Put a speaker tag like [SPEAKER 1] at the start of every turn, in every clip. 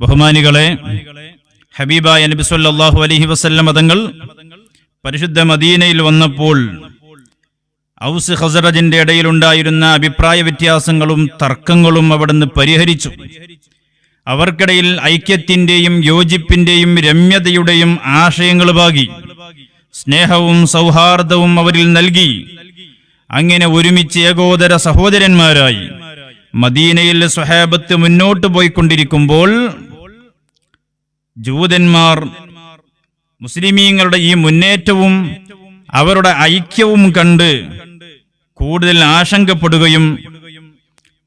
[SPEAKER 1] ബഹുമാനികളെ, ഹബീബായ നബി സല്ലല്ലാഹു അലൈഹി വസല്ലം തങ്ങൾ പരിശുദ്ധ മദീനയിൽ വന്നപ്പോൾ ഔസ് ഖസറജിന്റെ ഇടയിലുണ്ടായിരുന്ന അഭിപ്രായ വ്യത്യാസങ്ങളും തർക്കങ്ങളും അവിടുന്ന് പരിഹരിച്ചു. അവർക്കിടയിൽ ഐക്യത്തിന്റെയും യോജിപ്പിന്റെയും രമ്യതയുടെയും ആശയങ്ങൾ പാകി. സ്നേഹവും സൗഹാർദ്ദവും അവരിൽ നൽകി. അങ്ങനെ ഒരുമിച്ച് ഏകോദര സഹോദരന്മാരായി മദീനയിൽ സ്വഹാബത്ത് മുന്നോട്ട് പോയിക്കൊണ്ടിരിക്കുമ്പോൾ ജൂതന്മാർ മുസ്ലിമീങ്ങളുടെ ഈ മുന്നേറ്റവും അവരുടെ ഐക്യവും കണ്ട് കൂടുതൽ ആശങ്കപ്പെടുകയും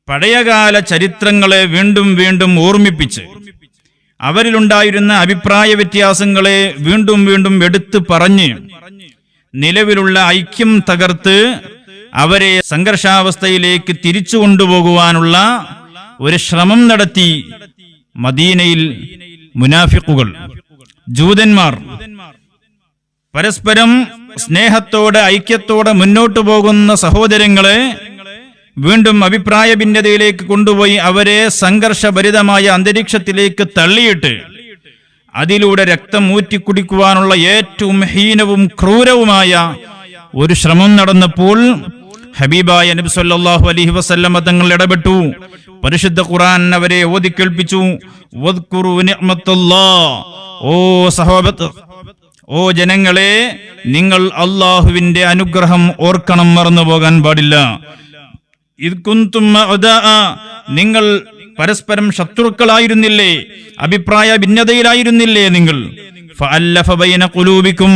[SPEAKER 1] പഴയകാല ചരിത്രങ്ങളെ വീണ്ടും വീണ്ടും ഓർമ്മിപ്പിച്ച് അവരിലുണ്ടായിരുന്ന അഭിപ്രായ വ്യത്യാസങ്ങളെ വീണ്ടും വീണ്ടും എടുത്തു പറഞ്ഞ് നിലവിലുള്ള ഐക്യം തകർത്ത് അവരെ സംഘർഷാവസ്ഥയിലേക്ക് തിരിച്ചു കൊണ്ടുപോകുവാനുള്ള ഒരു ശ്രമം നടത്തി മദീനയിൽ മുനാഫിഖുകൾ, ജൂതന്മാർ. പരസ്പരം സ്നേഹത്തോടെ ഐക്യത്തോടെ മുന്നോട്ടു പോകുന്ന സഹോദരങ്ങളെ വീണ്ടും അഭിപ്രായ ഭിന്നതയിലേക്ക് കൊണ്ടുപോയി അവരെ സംഘർഷഭരിതമായ അന്തരീക്ഷത്തിലേക്ക് തള്ളിയിട്ട് അതിലൂടെ രക്തം ഊറ്റിക്കുടിക്കുവാനുള്ള ഏറ്റവും ഹീനവും ക്രൂരവുമായ ഒരു ശ്രമം നടന്നപ്പോൾ ഹബീബായ നബി സല്ലല്ലാഹു അലൈഹി വസല്ലം തങ്ങൾ ഇടപെട്ടു. പരിശുദ്ധ ഖുർആൻ അവരെ ഓതിക്കേൾപ്പിച്ചു. വദ്കുറു നിഅമത്തല്ലാഹ്, ഓ സഹോദരങ്ങളെ, ഓ ജനങ്ങളെ, നിങ്ങൾ അല്ലാഹുവിന്റെ അനുഗ്രഹം ഓർക്കണം, മറന്നു പോകാൻ പാടില്ല. ഇദ് കുന്തും അഅദാഅ, നിങ്ങൾ പരസ്പരം ശത്രുക്കളായിരുന്നില്ലേ, അഭിപ്രായ ഭിന്നതയിലായിരുന്നില്ലേ നിങ്ങൾ. ഫഅല്ലഫ ബൈന ഖുലൂബിക്കും,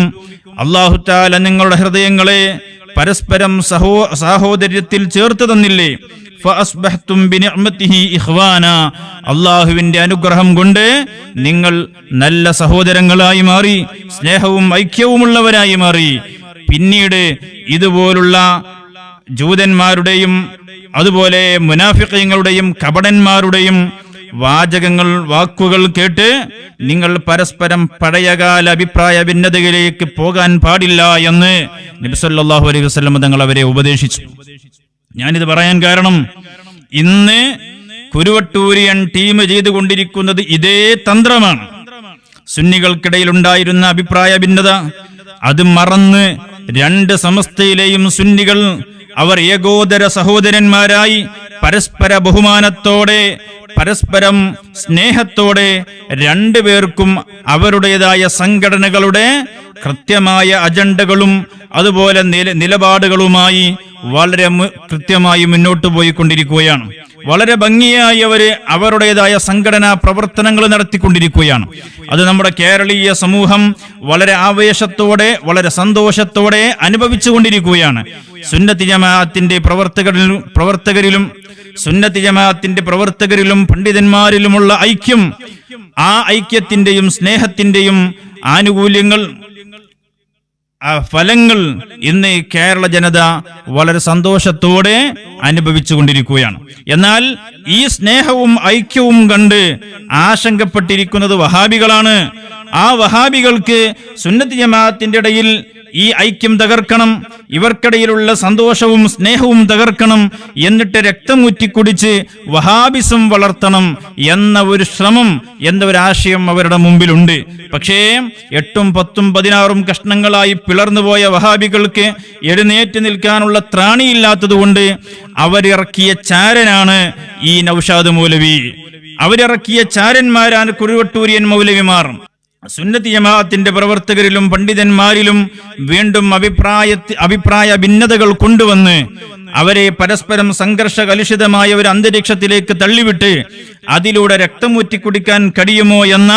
[SPEAKER 1] അല്ലാഹു തആല നിങ്ങളുടെ ഹൃദയങ്ങളെ പരസ്പരം സഹോദര്യത്തിൽ ചേർത്ത് തന്നില്ലേ. ഫഅസ്ബഹ്തും ബിനിഅമതിഹി ഇഖ്വാന, അല്ലാഹുവിന്റെ അനുഗ്രഹം കൊണ്ട് നിങ്ങൾ നല്ല സഹോദരങ്ങളായി മാറി, സ്നേഹവും ഐക്യവുമുള്ളവരായി മാറി. പിന്നീട് ഇതുപോലുള്ള ജൂതന്മാരുടെയും അതുപോലെ മുനാഫിഖീങ്ങളുടെയും കപടന്മാരുടെയും വാക്കുകൾ കേട്ട് നിങ്ങൾ പരസ്പരം പഴയകാല അഭിപ്രായ ഭിന്നതയിലേക്ക് പോകാൻ പാടില്ല എന്ന് നബി സല്ലല്ലാഹു അലൈഹി വസല്ലം തങ്ങൾ അവരെ ഉപദേശിച്ചു. ഞാനിത് പറയാൻ കാരണം, ഇന്ന് കുരുവട്ടൂരിയൻ ടീം ചെയ്തുകൊണ്ടിരിക്കുന്നത് ഇതേ തന്ത്രമാണ്. സുന്നികൾക്കിടയിൽ ഉണ്ടായിരുന്ന അഭിപ്രായ ഭിന്നത അത് മറന്ന് രണ്ട് സമസ്തയിലെയും സുന്നികൾ അവർ ഏകോദര സഹോദരന്മാരായി പരസ്പര ബഹുമാനത്തോടെ പരസ്പരം സ്നേഹത്തോടെ രണ്ടുപേർക്കും അവരുടേതായ സംഘടനകളുടെ കൃത്യമായ അജണ്ടകളും അതുപോലെ നിലപാടുകളുമായി വളരെ കൃത്യമായി മുന്നോട്ട് പോയിക്കൊണ്ടിരിക്കുകയാണ്. വളരെ ഭംഗിയായി അവരുടേതായ സംഘടനാ പ്രവർത്തനങ്ങൾ നടത്തിക്കൊണ്ടിരിക്കുകയാണ്. അത് നമ്മുടെ കേരളീയ സമൂഹം വളരെ ആവേശത്തോടെ വളരെ സന്തോഷത്തോടെ അനുഭവിച്ചു കൊണ്ടിരിക്കുകയാണ്. സുന്നത്തി ജമാഅത്തിന്റെ പ്രവർത്തകരിലും സുന്നത്തി ജമാഅത്തിന്റെ പ്രവർത്തകരിലും പണ്ഡിതന്മാരിലുമുള്ള ഐക്യം, ആ ഐക്യത്തിന്റെയും സ്നേഹത്തിന്റെയും ആനുകൂല്യങ്ങൾ, ഫലങ്ങൾ ഇന്ന് കേരള ജനത വളരെ സന്തോഷത്തോടെ അനുഭവിച്ചു കൊണ്ടിരിക്കുകയാണ്. എന്നാൽ ഈ സ്നേഹവും ഐക്യവും കണ്ട് ആശങ്കപ്പെട്ടിരിക്കുന്നത് വഹാബികളാണ്. ആ വഹാബികൾക്ക് സുന്നത്തി ജമാഅത്തിന്റെ ഇടയിൽ ഈ ഐക്യം തകർക്കണം, ഇവർക്കിടയിലുള്ള സന്തോഷവും സ്നേഹവും തകർക്കണം, എന്നിട്ട് രക്തം ഊറ്റിക്കുടിച്ച് വഹാബിസം വളർത്തണം എന്ന ഒരു ശ്രമം, എന്ന ഒരു ആശയം അവരുടെ മുമ്പിലുണ്ട്. പക്ഷേ 8ഉം 10ഉം 16ഉം കഷ്ണങ്ങളായി പിളർന്നുപോയ വഹാബികൾക്ക് എഴുന്നേറ്റ് നിൽക്കാനുള്ള ത്രാണിയില്ലാത്തതുകൊണ്ട് അവരിറക്കിയ ചാരനാണ് ഈ നൗഷാദ് മൗലവി. അവരിറക്കിയ ചാരന്മാരാണ് കുരുവട്ടൂരിയൻ മൗലവിമാർ. സുന്നത്തി ജമാഅത്തിന്റെ പ്രവർത്തകരിലും പണ്ഡിതന്മാരിലും വീണ്ടും അഭിപ്രായ ഭിന്നതകൾ കൊണ്ടുവന്ന് അവരെ പരസ്പരം സംഘർഷ കലുഷിതമായ ഒരു അന്തരീക്ഷത്തിലേക്ക് തള്ളിവിട്ട് അതിലൂടെ രക്തമൂറ്റി കുടിക്കാൻ കഴിയുമോ എന്ന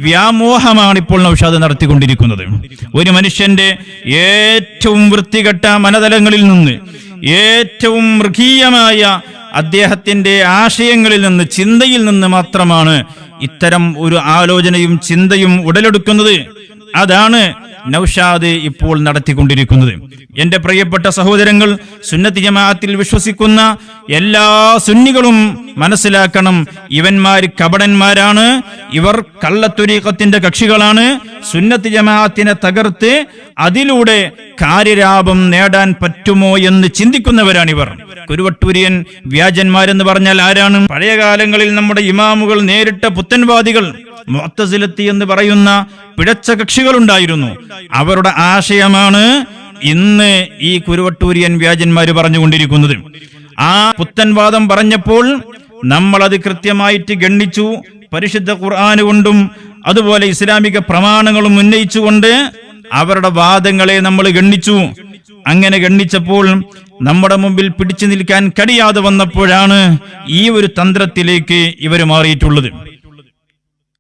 [SPEAKER 1] വ്യാമോഹമാണ് ഇപ്പോൾ നൗഷാദ് നടത്തിക്കൊണ്ടിരിക്കുന്നത്. ഒരു മനുഷ്യന്റെ ഏറ്റവും വൃത്തികെട്ട മനതലങ്ങളിൽ നിന്ന്, ഏറ്റവും മൃഗീയമായ അദ്ദേഹത്തിന്റെ ആശയങ്ങളിൽ നിന്ന്, ചിന്തയിൽ നിന്ന് മാത്രമാണ് ഇത്തരം ഒരു ആലോചനയും ചിന്തയും ഉടലെടുക്കുന്നത്. അതാണ് നൗഷാദ് ഇപ്പോൾ നടത്തിക്കൊണ്ടിരിക്കുന്നത്. എന്റെ പ്രിയപ്പെട്ട സഹോദരങ്ങൾ, സുന്നത്തി ജമാഅത്തിൽ വിശ്വസിക്കുന്ന എല്ലാ സുന്നികളും മനസ്സിലാക്കണം, ഇവന്മാർ കപടന്മാരാണ്, ഇവർ കള്ളത്വരീഖത്തിന്റെ കക്ഷികളാണ്. സുന്നത്തി ജമാഅത്തിനെ തകർത്ത് അതിലൂടെ കാര്യലാഭം നേടാൻ പറ്റുമോ എന്ന് ചിന്തിക്കുന്നവരാണിവർ. കുരുവട്ടൂരിയൻ വ്യാജന്മാരെന്ന് പറഞ്ഞാൽ ആരാണ്? പഴയ കാലങ്ങളിൽ നമ്മുടെ ഇമാമുകൾ നേരിട്ട പുത്തൻവാദികൾ, മുഅ്തസിലത്തി എന്ന് പറയുന്ന പിഴച്ച കക്ഷികളുണ്ടായിരുന്നു. അവരുടെ ആശയമാണ് ഇന്ന് ഈ കുരുവട്ടൂരിയൻ വ്യാജന്മാര് പറഞ്ഞുകൊണ്ടിരിക്കുന്നത്. ആ പുത്തൻവാദം പറഞ്ഞപ്പോൾ നമ്മളത് കൃത്യമായിട്ട് ഗണ്ണിച്ചു. പരിശുദ്ധ ഖുർആന് കൊണ്ടും അതുപോലെ ഇസ്ലാമിക പ്രമാണങ്ങളും ഉന്നയിച്ചുകൊണ്ട് അവരുടെ വാദങ്ങളെ നമ്മൾ ഗണ്ണിച്ചു. അങ്ങനെ ഗണ്ണിച്ചപ്പോൾ നമ്മുടെ മുമ്പിൽ പിടിച്ചു നിൽക്കാൻ കഴിയാതെ വന്നപ്പോഴാണ് ഈ ഒരു തന്ത്രത്തിലേക്ക് ഇവർ മാറിയിട്ടുള്ളത്.